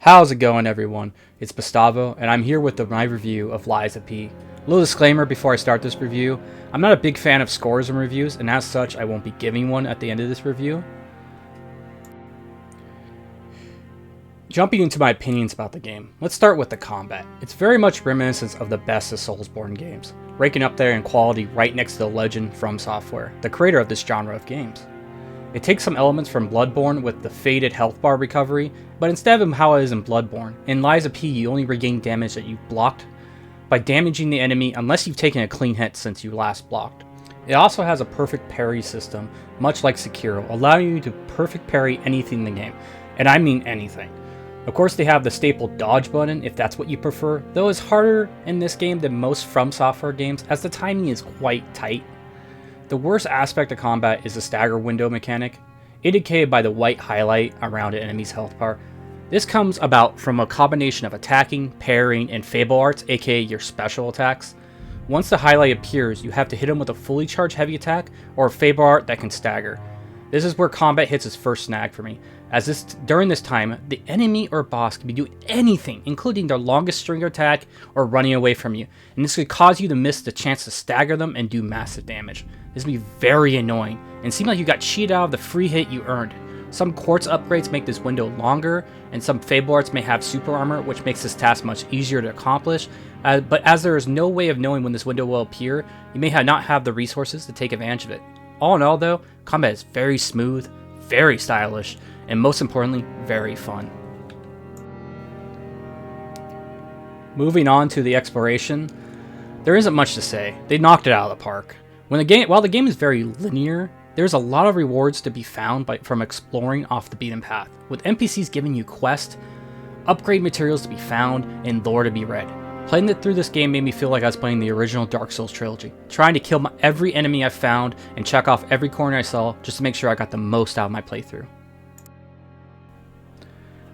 How's it going, everyone? It's Gustavo, and I'm here with my review of Lies of P. A little disclaimer before I start this review: I'm not a big fan of scores and reviews, and as such, I won't be giving one at the end of this review. Jumping into my opinions about the game, let's start with the combat. It's very much reminiscent of the best of Soulsborne games, ranking up there in quality right next to the legend From Software, the creator of this genre of games. It takes some elements from Bloodborne with the faded health bar recovery, but instead of how it is in Bloodborne, in Lies of P you only regain damage that you've blocked by damaging the enemy unless you've taken a clean hit since you last blocked. It also has a perfect parry system, much like Sekiro, allowing you to perfect parry anything in the game, and I mean anything. Of course they have the staple dodge button if that's what you prefer, though it's harder in this game than most From Software games as the timing is quite tight. The worst aspect of combat is the stagger window mechanic, indicated by the white highlight around an enemy's health bar. This comes about from a combination of attacking, parrying, and fable arts, aka your special attacks. Once the highlight appears, you have to hit him with a fully charged heavy attack or a fable art that can stagger. This is where combat hits its first snag for me, as during this time, the enemy or boss can be doing anything, including their longest string attack or running away from you, and this could cause you to miss the chance to stagger them and do massive damage. This would be very annoying, and seem like you got cheated out of the free hit you earned. Some quartz upgrades make this window longer, and some fable arts may have super armor, which makes this task much easier to accomplish, but as there is no way of knowing when this window will appear, you may not have the resources to take advantage of it. All in all though, combat is very smooth, very stylish, and most importantly, very fun. Moving on to the exploration, there isn't much to say. They knocked it out of the park. While the game is very linear, there's a lot of rewards to be found from exploring off the beaten path, with NPCs giving you quests, upgrade materials to be found, and lore to be read. Playing through this game made me feel like I was playing the original Dark Souls trilogy, trying to kill every enemy I found and check off every corner I saw just to make sure I got the most out of my playthrough.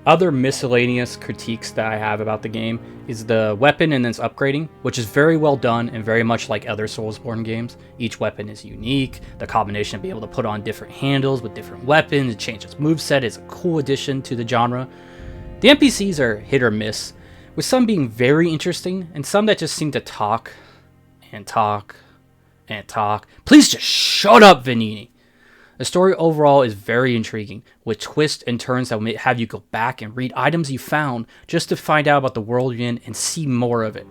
Other miscellaneous critiques that I have about the game is the weapon and its upgrading, which is very well done and very much like other Soulsborne games. Each weapon is unique, the combination of being able to put on different handles with different weapons and change its moveset is a cool addition to the genre. The NPCs are hit or miss, with some being very interesting and some that just seem to talk and talk and talk. Please just shut up, Vanini! The story overall is very intriguing, with twists and turns that will have you go back and read items you found just to find out about the world you're in and see more of it.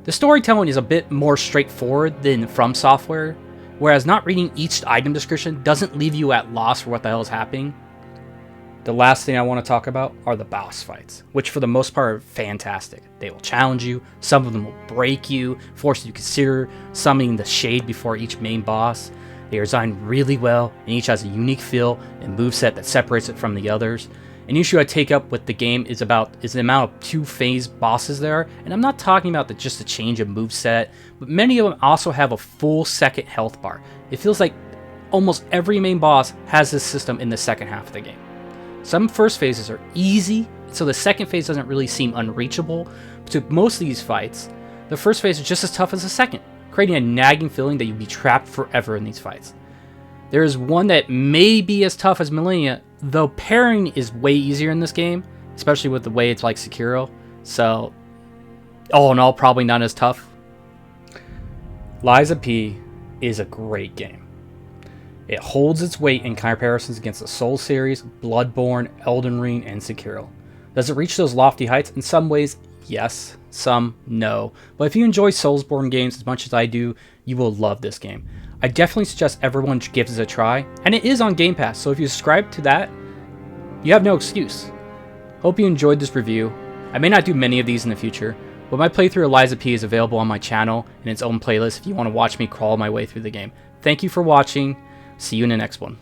The storytelling is a bit more straightforward than From Software, whereas not reading each item description doesn't leave you at loss for what the hell is happening. The last thing I want to talk about are the boss fights, which for the most part are fantastic. They will challenge you, some of them will break you, force you to consider summoning the shade before each main boss. They are designed really well, and each has a unique feel and moveset that separates it from the others. An issue I take up with the game is the amount of two-phase bosses there, and I'm not talking about just the change of moveset, but many of them also have a full second health bar. It feels like almost every main boss has this system in the second half of the game. Some first phases are easy, so the second phase doesn't really seem unreachable, but to most of these fights, the first phase is just as tough as the second, creating a nagging feeling that you'll be trapped forever in these fights. There is one that may be as tough as Millennia, though parrying is way easier in this game, especially with the way it's like Sekiro, so all in all, probably not as tough. Lies of P is a great game. It holds its weight in comparisons against the Souls series, Bloodborne, Elden Ring, and Sekiro. Does it reach those lofty heights? In some ways, yes. Some, no. But if you enjoy Soulsborne games as much as I do, you will love this game. I definitely suggest everyone gives it a try, and it is on Game Pass, so if you subscribe to that, you have no excuse. Hope you enjoyed this review. I may not do many of these in the future, but my playthrough of Lies of P is available on my channel in its own playlist if you want to watch me crawl my way through the game. Thank you for watching. See you in the next one.